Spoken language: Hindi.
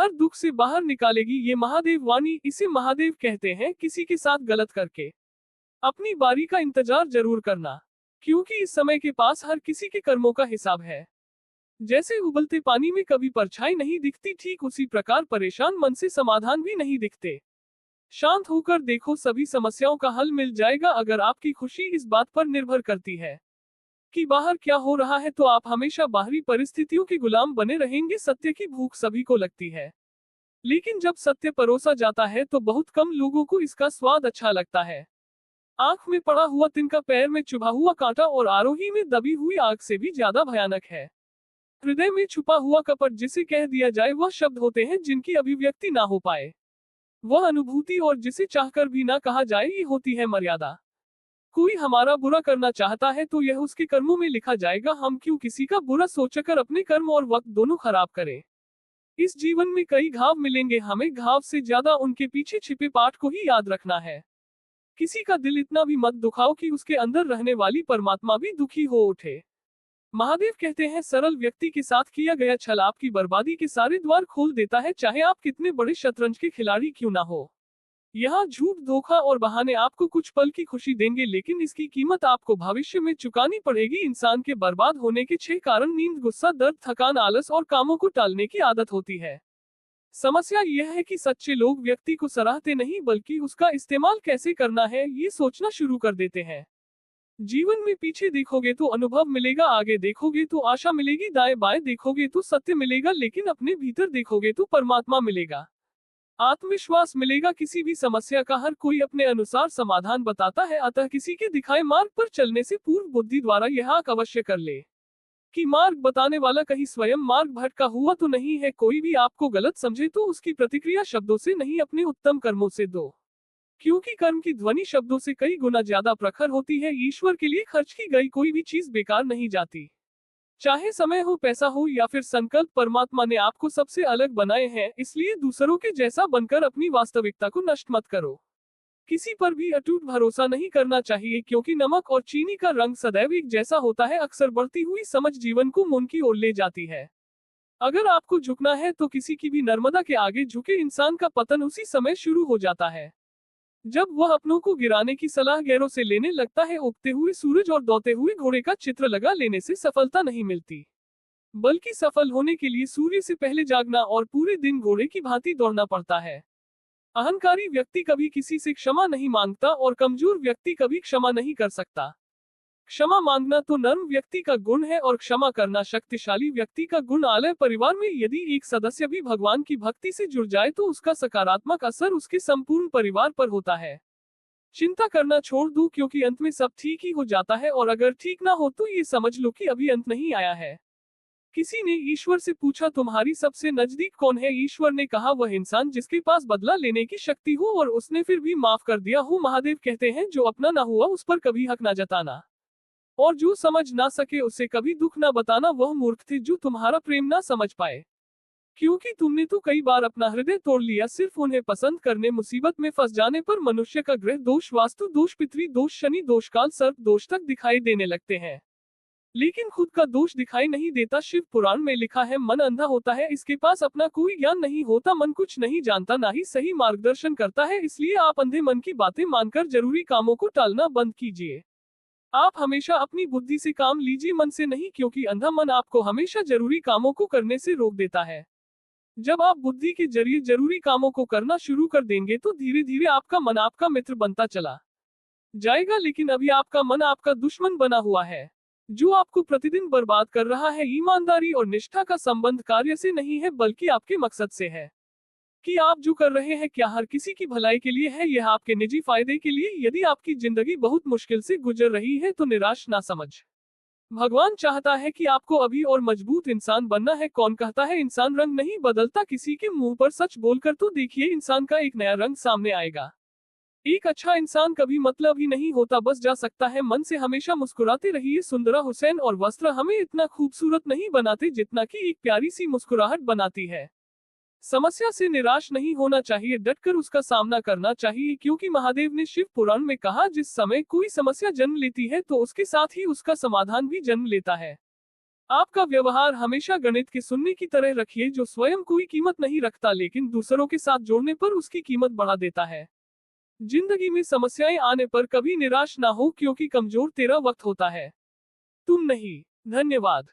हर दुख से बाहर निकालेगी ये महादेव वाणी। इसे महादेव कहते हैं किसी के साथ गलत करके अपनी बारी का इंतजार जरूर करना, क्योंकि इस समय के पास हर किसी के कर्मों का हिसाब है। जैसे उबलते पानी में कभी परछाई नहीं दिखती, ठीक उसी प्रकार परेशान मन से समाधान भी नहीं दिखते। शांत होकर देखो, सभी समस्याओं का हल मिल जाएगा। अगर आपकी खुशी इस बात पर निर्भर करती है कि बाहर क्या हो रहा है, तो आप हमेशा बाहरी परिस्थितियों के गुलाम बने रहेंगे। सत्य की भूख सभी को लगती है, लेकिन जब सत्य परोसा जाता है तो बहुत कम लोगों को इसका स्वाद अच्छा लगता है। आंख में पड़ा हुआ तिनका पैर में चुभा हुआ कांटा और आरोही में दबी हुई आग से भी ज्यादा भयानक है। हृदय में छुपा हुआ कपट जिसे कह दिया जाए, वह शब्द होते हैं जिनकी अभिव्यक्ति ना हो पाए। वह अनुभूति और जिसे चाहकर भी ना कहा जाए, ये होती है मर्यादा। कोई हमारा बुरा करना चाहता है तो यह उसके कर्मों में लिखा जाएगा। हम क्यों किसी का बुरा सोचकर अपने कर्म और वक्त दोनों खराब करें। इस जीवन में कई घाव मिलेंगे, हमें घाव से ज्यादा उनके पीछे छिपे पाठ को ही याद रखना है। किसी का दिल इतना भी मत दुखाओ कि उसके अंदर रहने वाली परमात्मा भी दुखी हो उठे। महादेव कहते हैं सरल व्यक्ति के साथ किया गया छल आपकी बर्बादी के सारे द्वार खोल देता है, चाहे आप कितने बड़े शतरंज के खिलाड़ी क्यों ना हो। यहाँ झूठ, धोखा और बहाने आपको कुछ पल की खुशी देंगे, लेकिन इसकी कीमत आपको भविष्य में चुकानी पड़ेगी। इंसान के बर्बाद होने के 6 कारण नींद, गुस्सा, दर्द, थकान, आलस और कामों को टालने की आदत होती है। समस्या यह है कि सच्चे लोग व्यक्ति को सराहते नहीं, बल्कि उसका इस्तेमाल कैसे करना है ये सोचना शुरू कर देते हैं। जीवन में पीछे देखोगे तो अनुभव मिलेगा, आगे देखोगे तो आशा मिलेगी, दाएं बाएं देखोगे तो सत्य मिलेगा, लेकिन अपने भीतर देखोगे तो परमात्मा मिलेगा, आत्मविश्वास मिलेगा। किसी भी समस्या का हर कोई अपने अनुसार समाधान बताता है, अतः किसी के दिखाए मार्ग पर चलने से पूर्व बुद्धि द्वारा यह आंक अवश्य कर ले कि मार्ग बताने वाला कहीं स्वयं मार्ग भटका हुआ तो नहीं है। कोई भी आपको गलत समझे तो उसकी प्रतिक्रिया शब्दों से नहीं, अपने उत्तम कर्मों से दो, क्योंकि कर्म की ध्वनि शब्दों से कई गुना ज्यादा प्रखर होती है। ईश्वर के लिए खर्च की गई कोई भी चीज बेकार नहीं जाती, चाहे समय हो, पैसा हो या फिर संकल्प। परमात्मा ने आपको सबसे अलग बनाए हैं, इसलिए दूसरों के जैसा बनकर अपनी वास्तविकता को नष्ट मत करो। किसी पर भी अटूट भरोसा नहीं करना चाहिए, क्योंकि नमक और चीनी का रंग सदैव एक जैसा होता है। अक्सर बढ़ती हुई समझ जीवन को मुन की ओर ले जाती है। अगर आपको झुकना है तो किसी की भी नर्मदा के आगे झुके इंसान का पतन उसी समय शुरू हो जाता है जब वह अपनों को गिराने की सलाह गैरों से लेने लगता है। उगते हुए सूरज और दौड़ते हुए घोड़े का चित्र लगा लेने से सफलता नहीं मिलती, बल्कि सफल होने के लिए सूर्य से पहले जागना और पूरे दिन घोड़े की भांति दौड़ना पड़ता है। अहंकारी व्यक्ति कभी किसी से क्षमा नहीं मांगता और कमजोर व्यक्ति कभी क्षमा नहीं कर सकता। क्षमा मांगना तो नर्म व्यक्ति का गुण है और क्षमा करना शक्तिशाली व्यक्ति का गुण। आलय परिवार में यदि एक सदस्य भी भगवान की भक्ति से जुड़ जाए तो उसका सकारात्मक असर उसके संपूर्ण परिवार पर होता है। चिंता करना छोड़ दो, क्योंकि अंत में सब ठीक ही हो जाता है, और अगर ठीक ना हो तो ये समझ लो कि अभी अंत नहीं आया है। किसी ने ईश्वर से पूछा, तुम्हारी सबसे नजदीक कौन है? ईश्वर ने कहा, वह इंसान जिसके पास बदला लेने की शक्ति हो और उसने फिर भी माफ कर दिया हो। महादेव कहते हैं, जो अपना ना हुआ उस पर कभी हक ना जताना, और जो समझ ना सके उसे कभी दुख ना बताना। वह मूर्ख थे जो तुम्हारा प्रेम ना समझ पाए, क्योंकि तुमने तो कई बार अपना हृदय तोड़ लिया सिर्फ उन्हें पसंद करने। मुसीबत में फंस जाने पर मनुष्य का ग्रह दोष, वास्तु दोष, पितृ दोष, शनि दोष, काल सर्प दोष तक दिखाई देने लगते हैं, लेकिन खुद का दोष दिखाई नहीं देता। शिव पुराण में लिखा है, मन अंधा होता है, इसके पास अपना कोई ज्ञान नहीं होता। मन कुछ नहीं जानता, ना ही सही मार्गदर्शन करता है, इसलिए आप अंधे मन की बातें मानकर जरूरी कामों को टालना बंद कीजिए। आप हमेशा अपनी बुद्धि से काम लीजिए, मन से नहीं, क्योंकि अंधा मन आपको हमेशा जरूरी कामों को करने से रोक देता है। जब आप बुद्धि के जरिए जरूरी कामों को करना शुरू कर देंगे तो धीरे धीरे आपका मन आपका मित्र बनता चला जाएगा, लेकिन अभी आपका मन आपका दुश्मन बना हुआ है, जो आपको प्रतिदिन बर्बाद कर रहा है। ईमानदारी और निष्ठा का संबंध कार्य से नहीं है, बल्कि आपके मकसद से है कि आप जो कर रहे हैं क्या हर किसी की भलाई के लिए है, यह आपके निजी फायदे के लिए। यदि आपकी जिंदगी बहुत मुश्किल से गुजर रही है तो निराश ना समझ। भगवान चाहता है कि आपको अभी और मजबूत इंसान बनना है। कौन कहता है इंसान रंग नहीं बदलता? किसी के मुंह पर सच बोलकर तो देखिए, इंसान का एक नया रंग सामने आएगा। एक अच्छा इंसान कभी मतलब ही नहीं होता, बस जा सकता है। मन से हमेशा मुस्कुराते रहिए। सुंदरा हुसैन। और वस्त्र हमें इतना खूबसूरत नहीं बनाते जितना कि एक प्यारी सी मुस्कुराहट बनाती है। समस्या से निराश नहीं होना चाहिए, डटकर उसका सामना करना चाहिए, क्योंकि महादेव ने शिव पुराण में कहा, जिस समय कोई समस्या जन्म लेती है तो उसके साथ ही उसका समाधान भी जन्म लेता है। आपका व्यवहार हमेशा गणित के शून्य की तरह रखिए, जो स्वयं कोई कीमत नहीं रखता लेकिन दूसरों के साथ जोड़ने पर उसकी कीमत बढ़ा देता है। जिंदगी में समस्याएं आने पर कभी निराश ना हो, क्योंकि कमजोर तेरा वक्त होता है, तुम नहीं। धन्यवाद।